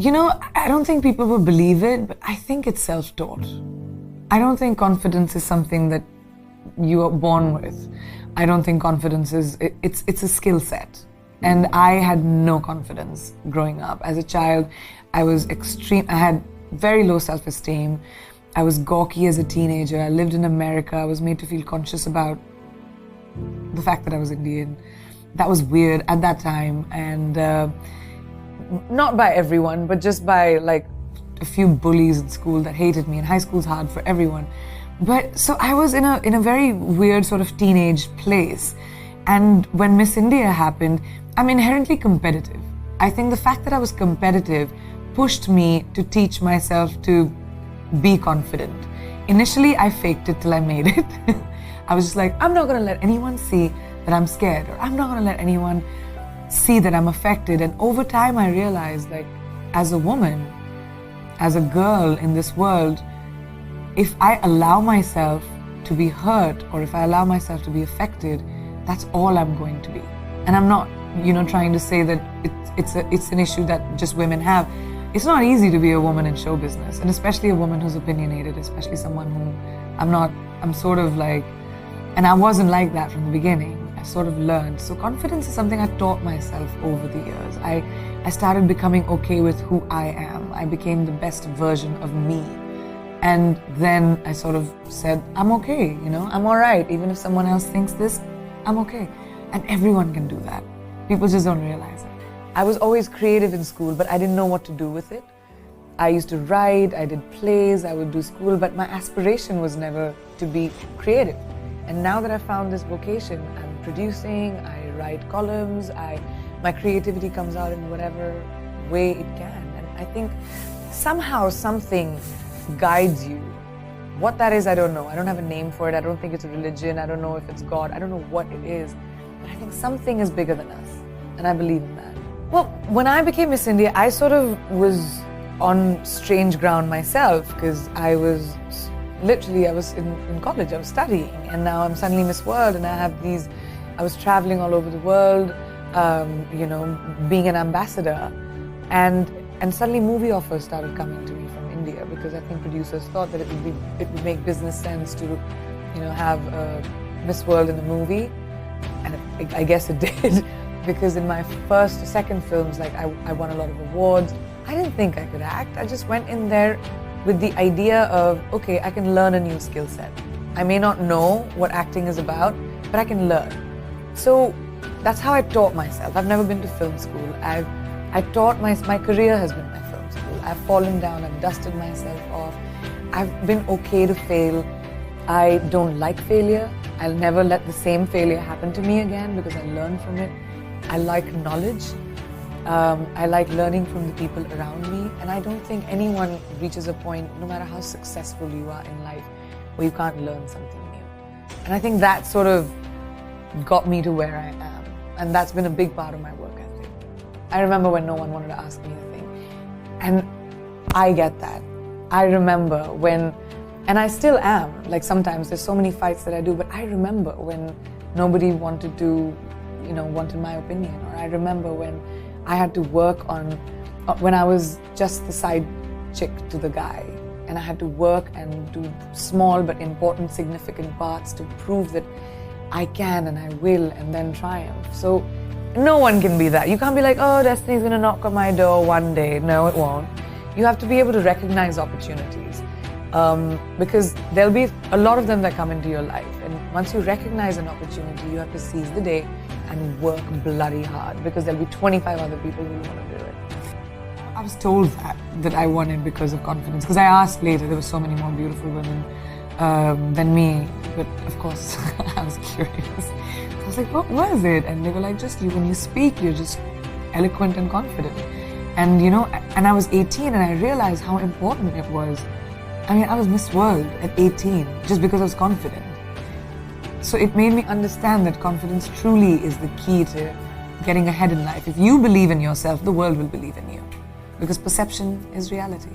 I don't think people will believe it, but I think it's self-taught. I don't think confidence is something that you are born with. I don't think confidence it's a skill set. And I had no confidence growing up. As a child, I had very low self-esteem. I was gawky as a teenager. I lived in America. I was made to feel conscious about the fact that I was Indian. That was weird at that time, and not by everyone, but just by like a few bullies in school that hated me, and high school's hard for everyone. But so I was in a very weird sort of teenage place, and when Miss India happened, I'm inherently competitive. I think the fact that I was competitive pushed me to teach myself to be confident. Initially, I faked it till I made it. I was just like, I'm not gonna let anyone see that I'm scared, or I'm not gonna let anyone see that I'm affected. And over time, I realized, like, as a woman, as a girl in this world, if I allow myself to be hurt, or if I allow myself to be affected, that's all I'm going to be. And I'm not, trying to say that it's an issue that just women have. It's not easy to be a woman in show business, and especially a woman who's opinionated, especially someone who I'm sort of like, and I wasn't like that from the beginning. I sort of learned. So confidence is something I taught myself over the years. I started becoming okay with who I am. I became the best version of me. And then I sort of said, I'm okay, I'm all right. Even if someone else thinks this, I'm okay. And everyone can do that. People just don't realize it. I was always creative in school, but I didn't know what to do with it. I used to write, I did plays, I would do school, but my aspiration was never to be creative. And now that I found this vocation, I'm producing, I write columns, my creativity comes out in whatever way it can. And I think somehow something guides you. What that is, I don't know. I don't have a name for it. I don't think it's a religion. I don't know if it's God. I don't know what it is. But I think something is bigger than us. And I believe in that. Well, when I became Miss India, I sort of was on strange ground myself, because I was in college, I was studying, and now I'm suddenly Miss World, and I was traveling all over the world, being an ambassador, and suddenly movie offers started coming to me from India, because I think producers thought that it would make business sense to, have Miss World in a movie, and I guess it did, because in my second films, like I won a lot of awards. I didn't think I could act. I just went in there with the idea of, okay, I can learn a new skill set. I may not know what acting is about, but I can learn. So that's how I taught myself. I've never been to film school. My career has been my film school. I've fallen down, I've dusted myself off. I've been okay to fail. I don't like failure. I'll never let the same failure happen to me again, because I learn from it. I like knowledge. I like learning from the people around me, and I don't think anyone reaches a point, no matter how successful you are in life, where you can't learn something new. And I think that sort of got me to where I am, and that's been a big part of my work ethic. I remember when no one wanted to ask me a thing, and I get that. I remember when, and I still am, like sometimes there's so many fights that I do, but I remember when nobody wanted my opinion, or I remember when I had to work on, when I was just the side chick to the guy, and I had to work and do small but important, significant parts to prove that I can and I will, and then triumph. So no one can be that. You can't be like, oh, destiny's gonna knock on my door one day. No, it won't. You have to be able to recognize opportunities, because there'll be a lot of them that come into your life, and once you recognize an opportunity, you have to seize the day and work bloody hard, because there'll be 25 other people who want to do it. I was told that I won it because of confidence, because I asked later, there were so many more beautiful women than me, but of course I was curious. So I was like, what was it? And they were like, just you, when you speak, you're just eloquent and confident. And and I was 18, and I realized how important it was. I mean, I was Miss World at 18 just because I was confident. So it made me understand that confidence truly is the key to getting ahead in life. If you believe in yourself, the world will believe in you, because perception is reality.